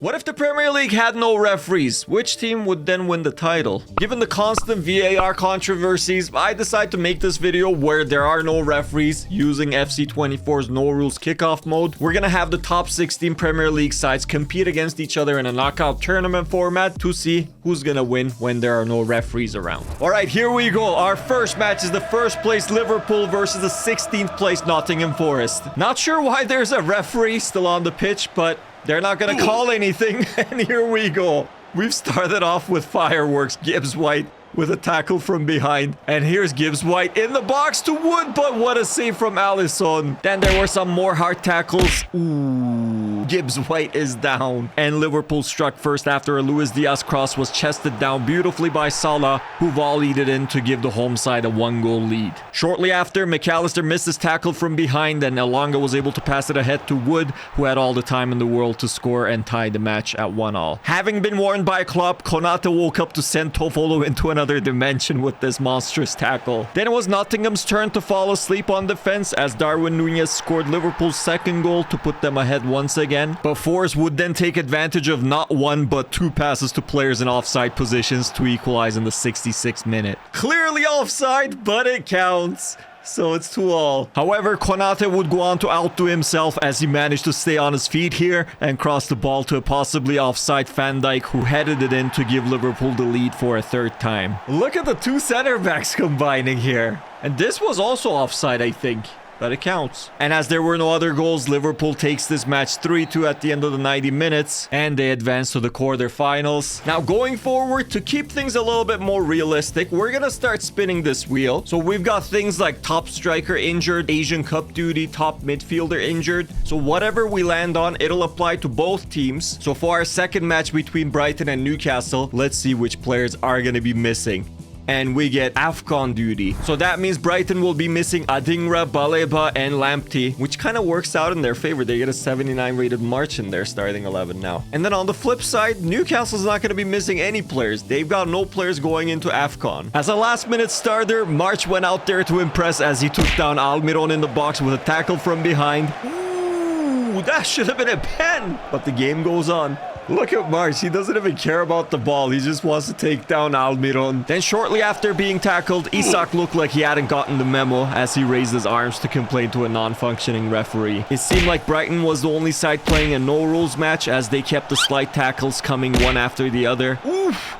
What if the Premier League had no referees? Which team would then win the title? Given the constant VAR controversies, I decided to make this video where there are no referees using FC24's no rules kickoff mode. We're gonna have the top 16 Premier League sides compete against each other in a knockout tournament format to see who's gonna win when there are no referees around. All right, here we go. Our first match is the first place Liverpool versus the 16th place Nottingham Forest. Not sure why there's a referee still on the pitch, but they're not going to call anything, and here we go. We've started off with fireworks. Gibbs White with a tackle from behind. And here's Gibbs White in the box to Wood, but what a save from Alisson. Then there were some more hard tackles. Ooh, Gibbs White is down. And Liverpool struck first after a Luis Diaz cross was chested down beautifully by Salah, who volleyed it in to give the home side a 1-goal lead. Shortly after, McAllister missed his tackle from behind, and Elanga was able to pass it ahead to Wood, who had all the time in the world to score and tie the match at 1-1. Having been warned by Klopp, Konate woke up to send Toffolo into another dimension with this monstrous tackle. Then it was Nottingham's turn to fall asleep on defense as Darwin Núñez scored Liverpool's second goal to put them ahead once again. But Forest would then take advantage of not one but two passes to players in offside positions to equalize in the 66th minute. Clearly offside, but it counts. So it's 2-2. However, Konate would go on to outdo himself as he managed to stay on his feet here and cross the ball to a possibly offside Van Dijk, who headed it in to give Liverpool the lead for a third time. Look at the two center backs combining here. And this was also offside, I think. But it counts. And as there were no other goals, Liverpool takes this match 3-2 at the end of the 90 minutes, and they advance to the quarterfinals. Now, going forward, to keep things a little bit more realistic, we're gonna start spinning this wheel. So we've got things like top striker injured, Asian Cup duty, top midfielder injured. So whatever we land on, it'll apply to both teams. So for our second match between Brighton and Newcastle, let's see which players are gonna be missing. And we get AFCON duty. So that means Brighton will be missing Adingra, Baleba, and Lamptey, which kind of works out in their favor. They get a 79 rated March in their starting 11 now. And then on the flip side, Newcastle's not going to be missing any players. They've got no players going into AFCON. As a last-minute starter, March went out there to impress as he took down Almiron in the box with a tackle from behind. Ooh, that should have been a pen. But the game goes on. Look at March. He doesn't even care about the ball. He just wants to take down Almiron. Then shortly after being tackled, Isak looked like he hadn't gotten the memo as he raised his arms to complain to a non-functioning referee. It seemed like Brighton was the only side playing a no-rules match as they kept the slight tackles coming one after the other. Oof!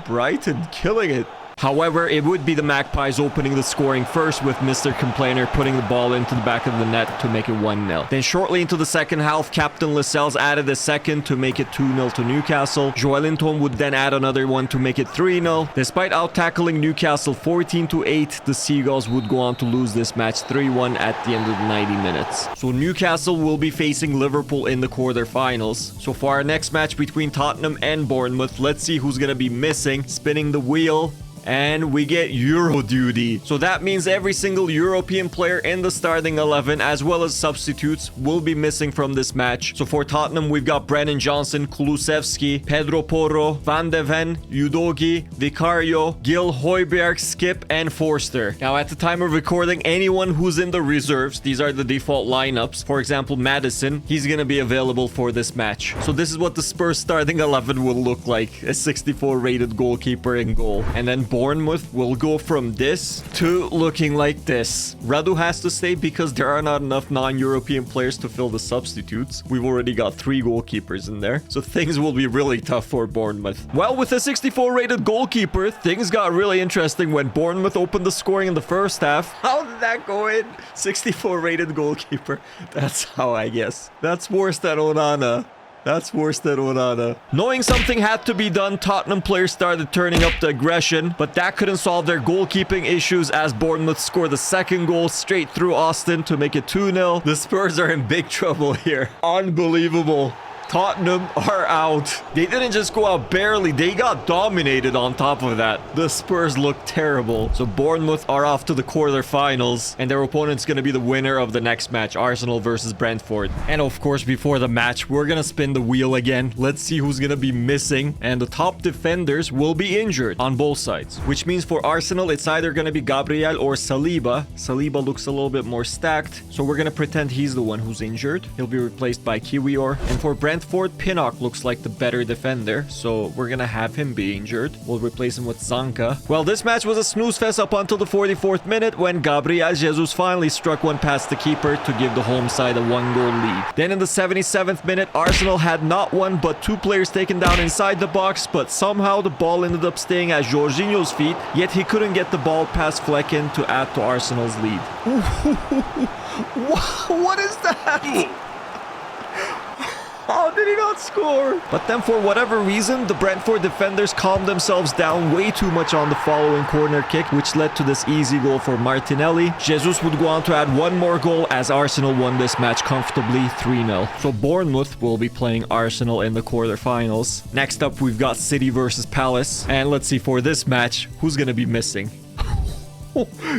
Brighton killing it. However, it would be the Magpies opening the scoring first, with Mr. Complainer putting the ball into the back of the net to make it 1-0. Then shortly into the second half, Captain Lascelles added a second to make it 2-0 to Newcastle. Joelinton would then add another one to make it 3-0. Despite out-tackling Newcastle 14-8, the Seagulls would go on to lose this match 3-1 at the end of the 90 minutes. So Newcastle will be facing Liverpool in the quarterfinals. So for our next match between Tottenham and Bournemouth, let's see who's going to be missing. Spinning the wheel. And we get Euro duty. So that means every single European player in the starting 11, as well as substitutes, will be missing from this match. So for Tottenham, we've got Brennan Johnson, Kulusevski, Pedro Porro, Van de Ven, Udogi, Vicario, Gil, Højbjerg, Skip, and Forster. Now, at the time of recording, anyone who's in the reserves, these are the default lineups. For example, Madison, he's going to be available for this match. So this is what the Spurs starting 11 will look like. A 64 rated goalkeeper in goal. And then Bournemouth will go from this to looking like this. Radu has to stay because there are not enough non-European players to fill the substitutes. We've already got 3 goalkeepers in there. So things will be really tough for Bournemouth. Well, with a 64 rated goalkeeper, things got really interesting when Bournemouth opened the scoring in the first half. How did that go in? 64 rated goalkeeper. That's how, I guess. That's worse than Onana. That's worse than Onana. Knowing something had to be done, Tottenham players started turning up the aggression, but that couldn't solve their goalkeeping issues as Bournemouth scored the second goal straight through Austin to make it 2-0. The Spurs are in big trouble here. Unbelievable. Tottenham are out. They didn't just go out barely, they got dominated on top of that. The Spurs look terrible. So Bournemouth are off to the quarterfinals, and their opponent's going to be the winner of the next match, Arsenal versus Brentford. And of course, before the match, we're going to spin the wheel again. Let's see who's going to be missing. And the top defenders will be injured on both sides, which means for Arsenal, it's either going to be Gabriel or Saliba. Saliba looks a little bit more stacked, so we're going to pretend he's the one who's injured. He'll be replaced by Kiwior. And for Brentford, Brentford, Pinnock looks like the better defender, so we're gonna have him be injured. We'll replace him with Zanka. Well, this match was a snooze fest up until the 44th minute when Gabriel Jesus finally struck one past the keeper to give the home side a 1-goal lead. Then in the 77th minute, Arsenal had not one but two players taken down inside the box, but somehow the ball ended up staying at Jorginho's feet, yet he couldn't get the ball past Flecken to add to Arsenal's lead. What is that? How did he not score? But then for whatever reason, the Brentford defenders calmed themselves down way too much on the following corner kick, which led to this easy goal for Martinelli. Jesus would go on to add one more goal as Arsenal won this match comfortably 3-0. So Bournemouth will be playing Arsenal in the quarterfinals. Next up, we've got City versus Palace. And let's see, for this match, who's going to be missing?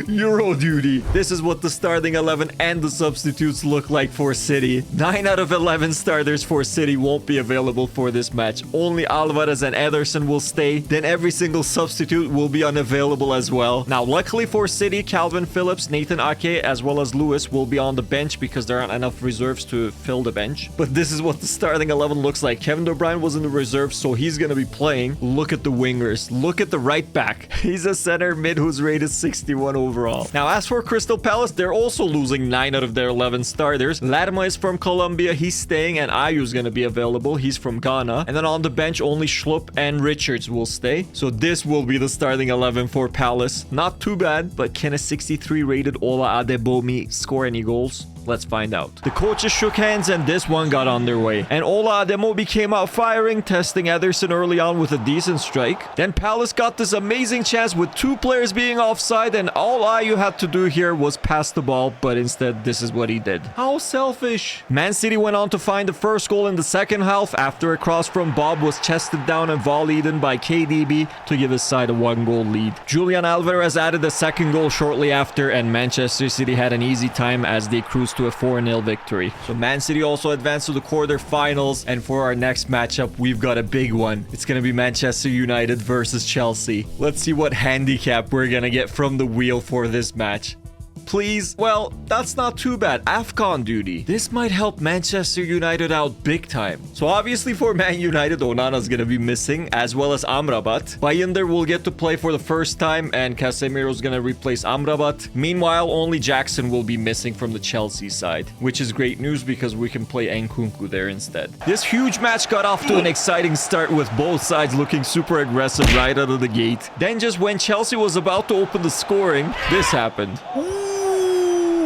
Euro duty. This is what the starting 11 and the substitutes look like for City. 9 out of 11 starters for City won't be available for this match. Only Alvarez and Ederson will stay. Then every single substitute will be unavailable as well. Now, luckily for City, Calvin Phillips, Nathan Ake, as well as Lewis will be on the bench because there aren't enough reserves to fill the bench. But this is what the starting 11 looks like. Kevin De Bruyne was in the reserves, so he's going to be playing. Look at the wingers. Look at the right back. He's a center mid who's rated 61 overall. Now, as for Crystal Palace, they're also losing 9 out of their 11 starters. Lerma is from Colombia. He's staying, and Ayu's going to be available. He's from Ghana. And then on the bench, only Schlupp and Richards will stay. So this will be the starting 11 for Palace. Not too bad, but can a 63 rated Ola Adebomi score any goals? Let's find out. The coaches shook hands and this one got underway. And Ola Ademobi came out firing, testing Ederson early on with a decent strike. Then Palace got this amazing chance with 2 players being offside, and all Ayu had to do here was pass the ball, but instead this is what he did. How selfish. Man City went on to find the first goal in the second half after a cross from Bob was chested down and volleyed in by KDB to give his side a 1-goal lead. Julian Alvarez added a second goal shortly after, and Manchester City had an easy time as they cruised to a 4-0 victory. So Man City also advanced to the quarterfinals, and for our next matchup, we've got a big one. It's gonna be Manchester United versus Chelsea. Let's see what handicap we're gonna get from the wheel for this match. Please. Well, that's not too bad. AFCON duty. This might help Manchester United out big time. So obviously for Man United, Onana's gonna be missing, as well as Amrabat. Bayınder will get to play for the first time, and Casemiro's gonna replace Amrabat. Meanwhile, only Jackson will be missing from the Chelsea side, which is great news because we can play Nkunku there instead. This huge match got off to an exciting start with both sides looking super aggressive right out of the gate. Then just when Chelsea was about to open the scoring, this happened.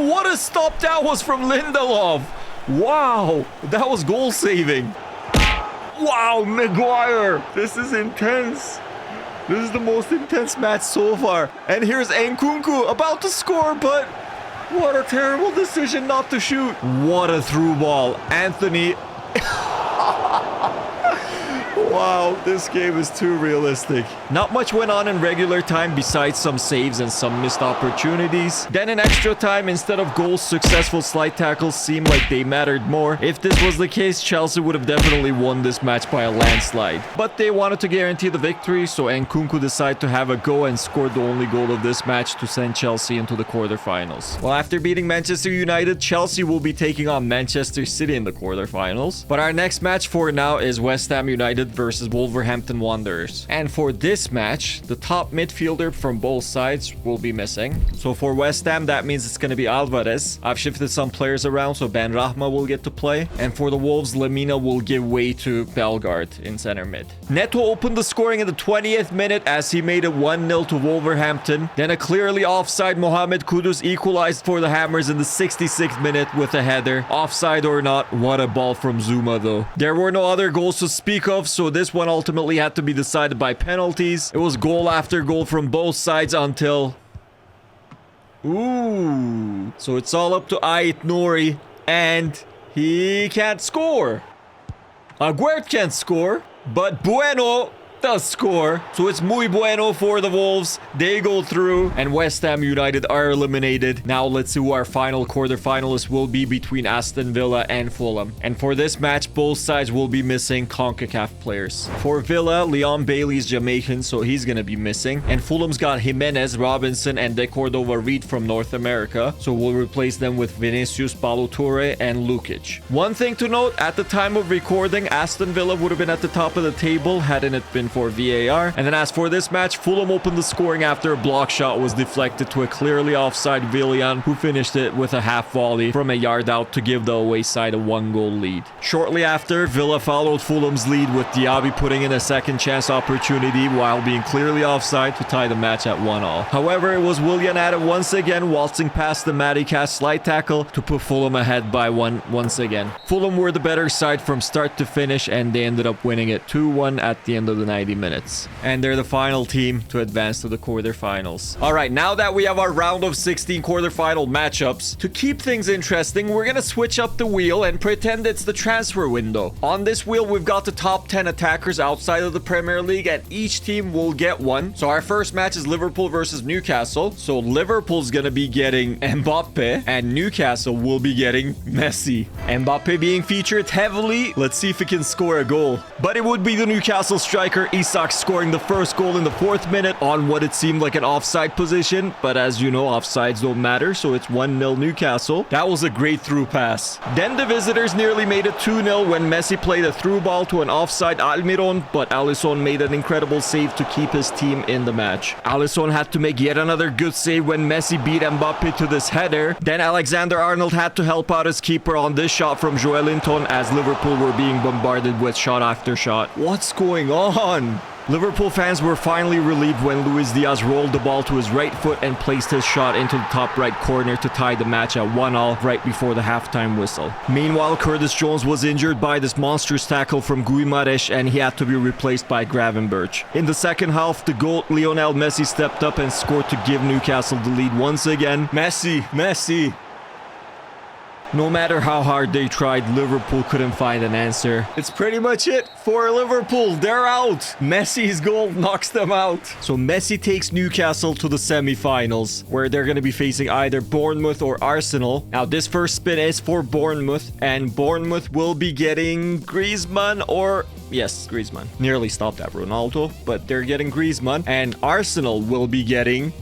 What a stop that was from Lindelof. Wow, that was goal saving. Wow, Maguire. This is intense. This is the most intense match so far. And here's Nkunku about to score, but what a terrible decision not to shoot. What a through ball. Anthony. Wow, this game is too realistic. Not much went on in regular time besides some saves and some missed opportunities. Then in extra time, instead of goals, successful slide tackles seemed like they mattered more. If this was the case, Chelsea would have definitely won this match by a landslide. But they wanted to guarantee the victory, so Nkunku decided to have a go and scored the only goal of this match to send Chelsea into the quarterfinals. Well, after beating Manchester United, Chelsea will be taking on Manchester City in the quarterfinals. But our next match for now is West Ham United versus Wolverhampton Wanderers. And for this match, the top midfielder from both sides will be missing. So for West Ham, that means it's going to be Alvarez. I've shifted some players around, so Ben Rahma will get to play. And for the Wolves, Lemina will give way to Bellegarde in center mid. Neto opened the scoring in the 20th minute as he made it 1-0 to Wolverhampton. Then a clearly offside Mohamed Kudus equalized for the Hammers in the 66th minute with a header. Offside or not, what a ball from Zuma though. There were no other goals to speak of, so this one ultimately had to be decided by penalties. It was goal after goal from both sides until... Ooh. So it's all up to Ait Nouri, and he can't score. Aguert can't score, but Bueno the score. So it's muy bueno for the Wolves. They go through, and West Ham United are eliminated. Now let's see who our final quarterfinalists will be between Aston Villa and Fulham. And for this match, both sides will be missing CONCACAF players. For Villa, Leon Bailey's Jamaican, so he's gonna be missing. And Fulham's got Jimenez, Robinson, and De Cordova Reed from North America, so we'll replace them with Vinicius, Paulo Toure, and Lukic. One thing to note, at the time of recording, Aston Villa would have been at the top of the table hadn't it been for VAR. And then as for this match, Fulham opened the scoring after a block shot was deflected to a clearly offside Willian, who finished it with a half volley from a yard out to give the away side a 1-goal lead. Shortly after, Villa followed Fulham's lead with Diaby putting in a second chance opportunity while being clearly offside to tie the match at 1-1. However, it was Willian at it once again, waltzing past the Matty Cash slide tackle to put Fulham ahead by 1 once again. Fulham were the better side from start to finish, and they ended up winning it 2-1 at the end of the 90 minutes. And they're the final team to advance to the quarterfinals. All right, now that we have our round of 16 quarterfinal matchups, to keep things interesting, we're gonna switch up the wheel and pretend it's the transfer window. On this wheel, we've got the top 10 attackers outside of the Premier League, and each team will get one. So our first match is Liverpool versus Newcastle. So Liverpool's gonna be getting Mbappe, and Newcastle will be getting Messi. Mbappe being featured heavily. Let's see if he can score a goal. But it would be the Newcastle striker Isak scoring the first goal in the 4th minute on what it seemed like an offside position. But as you know, offsides don't matter, so it's 1-0 Newcastle. That was a great through pass. Then the visitors nearly made it 2-0 when Messi played a through ball to an offside Almiron, but Alisson made an incredible save to keep his team in the match. Alisson had to make yet another good save when Messi beat Mbappe to this header. Then Alexander-Arnold had to help out his keeper on this shot from Joelinton as Liverpool were being bombarded with shot after shot. What's going on? Liverpool fans were finally relieved when Luis Diaz rolled the ball to his right foot and placed his shot into the top right corner to tie the match at 1-1 right before the halftime whistle. Meanwhile, Curtis Jones was injured by this monstrous tackle from Guimaraes and he had to be replaced by Gravenberch. In the second half, the GOAT Lionel Messi stepped up and scored to give Newcastle the lead once again. Messi. No matter how hard they tried, Liverpool couldn't find an answer. It's pretty much it for Liverpool. They're out. Messi's goal knocks them out. So Messi takes Newcastle to the semi-finals, where they're going to be facing either Bournemouth or Arsenal. Now, this first spin is for Bournemouth, and Bournemouth will be getting Griezmann or... Yes, Griezmann. Nearly stopped at Ronaldo, but they're getting Griezmann. And Arsenal will be getting...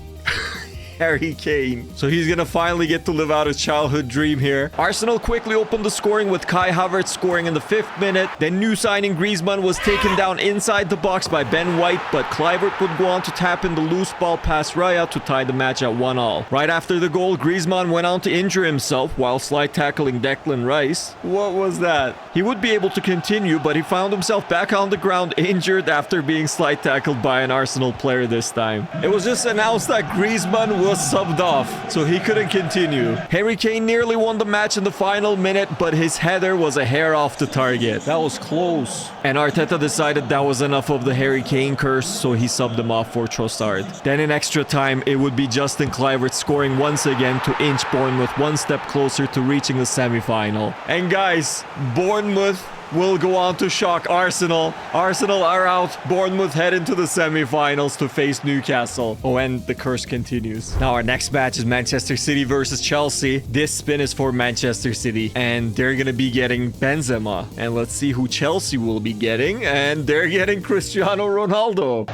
Harry Kane. So he's gonna finally get to live out his childhood dream here. Arsenal quickly opened the scoring with Kai Havertz scoring in the 5th minute. Then new signing Griezmann was taken down inside the box by Ben White, but Kluivert would go on to tap in the loose ball past Raya to tie the match at 1-1. Right after the goal, Griezmann went on to injure himself while slide tackling Declan Rice. What was that? He would be able to continue, but he found himself back on the ground injured after being slide tackled by an Arsenal player this time. It was just announced that Griezmann was subbed off, so he couldn't continue. Harry Kane nearly won the match in the final minute, but his header was a hair off the target. That was close. And Arteta decided that was enough of the Harry Kane curse, so he subbed him off for Trossard. Then in extra time, it would be Justin Kluivert scoring once again to inch Bournemouth one step closer to reaching the semi-final. And guys, Bournemouth will go on to shock Arsenal. Arsenal are out. Bournemouth head into the semi-finals to face Newcastle. Oh, and the curse continues. Now, our next match is Manchester City versus Chelsea. This spin is for Manchester City, and they're going to be getting Benzema. And let's see who Chelsea will be getting. And they're getting Cristiano Ronaldo.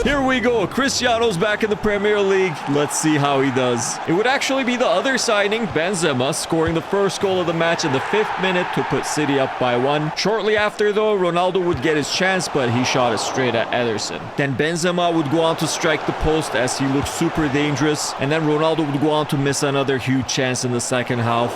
Here we go. Cristiano's back in the Premier League. Let's see how he does. It would actually be the other signing, Benzema, scoring the first goal of the match in the 5th minute to put City up by 1. Shortly after, though, Ronaldo would get his chance, but he shot it straight at Ederson. Then Benzema would go on to strike the post as he looked super dangerous. And then Ronaldo would go on to miss another huge chance in the second half.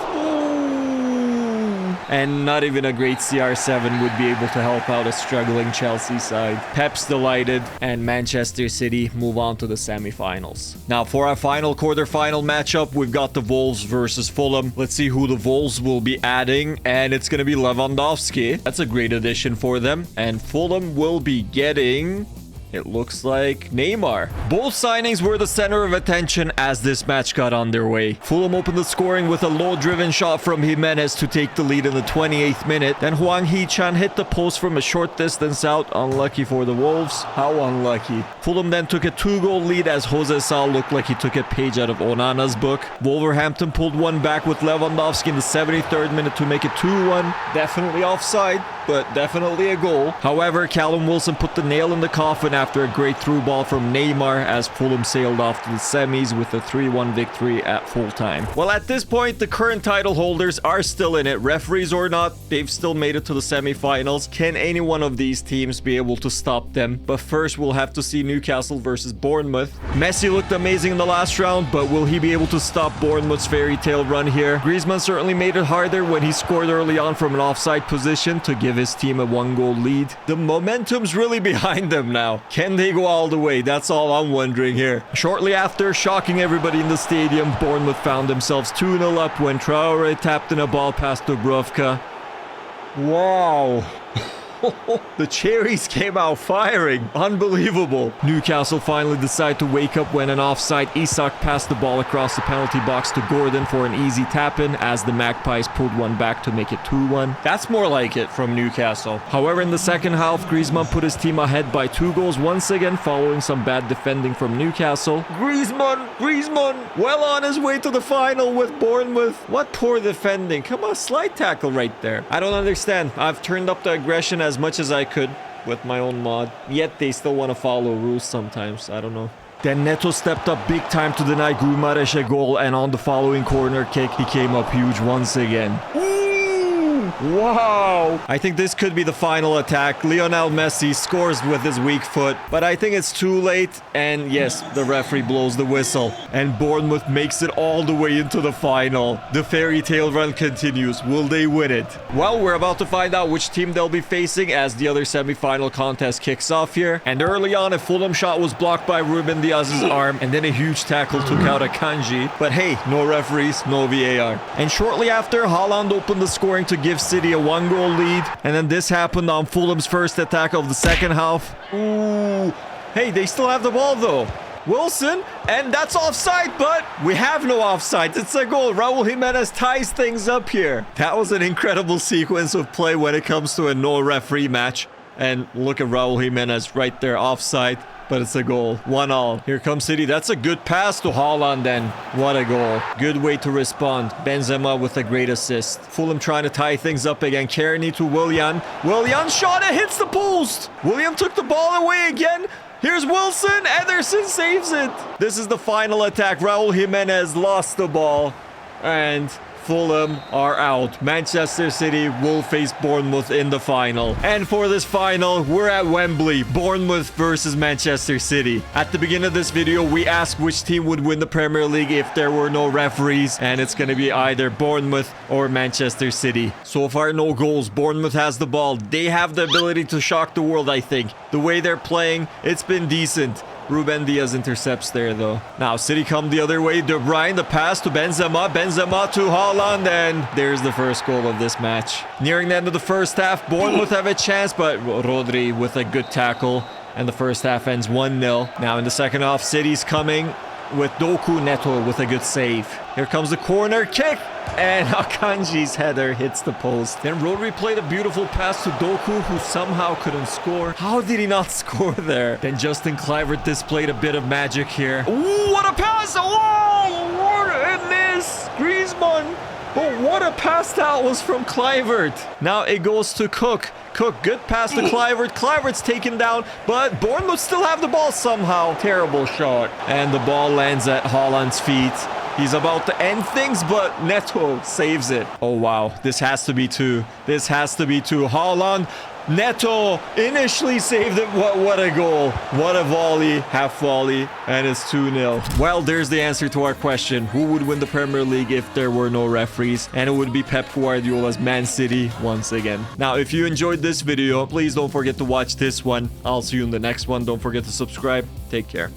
And not even a great CR7 would be able to help out a struggling Chelsea side. Pep's delighted, and Manchester City move on to the semi-finals. Now, for our final quarter-final matchup, we've got the Wolves versus Fulham. Let's see who the Wolves will be adding, and it's going to be Lewandowski. That's a great addition for them. And Fulham will be getting... It looks like Neymar. Both signings were the center of attention as this match got underway. Fulham opened the scoring with a low-driven shot from Jimenez to take the lead in the 28th minute. Then Hwang Hee-chan hit the post from a short distance out. Unlucky for the Wolves. How unlucky. Fulham then took a 2-goal lead as Jose Sal looked like he took a page out of Onana's book. Wolverhampton pulled one back with Lewandowski in the 73rd minute to make it 2-1. Definitely offside, but definitely a goal. However, Callum Wilson put the nail in the coffin after a great through ball from Neymar as Fulham sailed off to the semis with a 3-1 victory at full time. Well, at this point, the current title holders are still in it. Referees or not, they've still made it to the semifinals. Can any one of these teams be able to stop them? But first, we'll have to see Newcastle versus Bournemouth. Messi looked amazing in the last round, but will he be able to stop Bournemouth's fairy tale run here? Griezmann certainly made it harder when he scored early on from an offside position to give his team a 1-goal lead. The momentum's really behind them now. Can they go all the way? That's all I'm wondering here. Shortly after, shocking everybody in the stadium, Bournemouth found themselves 2-0 up when Traore tapped in a ball past Dubravka. Wow. The cherries came out firing. Unbelievable. Newcastle finally decided to wake up when an offside Isak passed the ball across the penalty box to Gordon for an easy tap-in as the Magpies pulled one back to make it 2-1. That's more like it from Newcastle. However, in the second half, Griezmann put his team ahead by 2 goals once again following some bad defending from Newcastle. Griezmann, well on his way to the final with Bournemouth. What poor defending. Come on, slide tackle right there. I don't understand. I've turned up the aggression as much as I could with my own mod, yet they still want to follow rules sometimes. I don't know. Then Neto stepped up big time to deny Guimaraes a goal, and on the following corner kick, he came up huge once again. Wow. I think this could be the final attack. Lionel Messi scores with his weak foot, but I think it's too late. And yes, the referee blows the whistle. And Bournemouth makes it all the way into the final. The fairy tale run continues. Will they win it? Well, we're about to find out which team they'll be facing as the other semi-final contest kicks off here. And early on, a Fulham shot was blocked by Ruben Diaz's arm, and then a huge tackle took out Akanji. But hey, no referees, no VAR. And shortly after, Haaland opened the scoring to give City a 1-goal lead, and then this happened on Fulham's first attack of the second half. Ooh, hey, they still have the ball though. Wilson, and that's offside, but we have no offside. It's a goal. Raul Jimenez ties things up here. That was an incredible sequence of play when it comes to a no-referee match. And look at Raul Jimenez right there, offside. But it's a goal. 1-1. Here comes City. That's a good pass to Haaland then. What a goal. Good way to respond. Benzema with a great assist. Fulham trying to tie things up again. Kearney to Willian. Willian shot. It hits the post. Willian took the ball away again. Here's Wilson. Ederson saves it. This is the final attack. Raul Jimenez lost the ball. And Fulham are out. Manchester City will face Bournemouth in the final. And for this final, we're at Wembley. Bournemouth versus Manchester City. At the beginning of this video, we asked which team would win the Premier League if there were no referees. And it's going to be either Bournemouth or Manchester City. So far, no goals. Bournemouth has the ball. They have the ability to shock the world, I think. The way they're playing, it's been decent. Ruben Diaz intercepts there, though. Now, City come the other way. De Bruyne, the pass to Benzema. Benzema to Haaland, and there's the first goal of this match. Nearing the end of the first half, Bournemouth have a chance, but Rodri with a good tackle. And the first half ends 1-0. Now, in the second half, City's coming with Doku Neto with a good save. Here comes the corner kick. And Akanji's header hits the post. Then Rodri played a beautiful pass to Doku, who somehow couldn't score. How did he not score there? Then Justin Kluivert displayed a bit of magic here. Ooh, what a pass! Oh, what a miss! Griezmann! But what a pass that was from Kluivert. Now it goes to Cook. Cook, good pass to Kluivert. Kluivert's taken down, but Bournemouth still have the ball somehow. Terrible shot. And the ball lands at Haaland's feet. He's about to end things, but Neto saves it. Oh, wow. This has to be 2. This has to be 2. Haaland, Neto initially saved it. What a goal. What a volley. Half volley. And it's 2-0. Well, there's the answer to our question. Who would win the Premier League if there were no referees? And it would be Pep Guardiola's Man City once again. Now, if you enjoyed this video, please don't forget to watch this one. I'll see you in the next one. Don't forget to subscribe. Take care.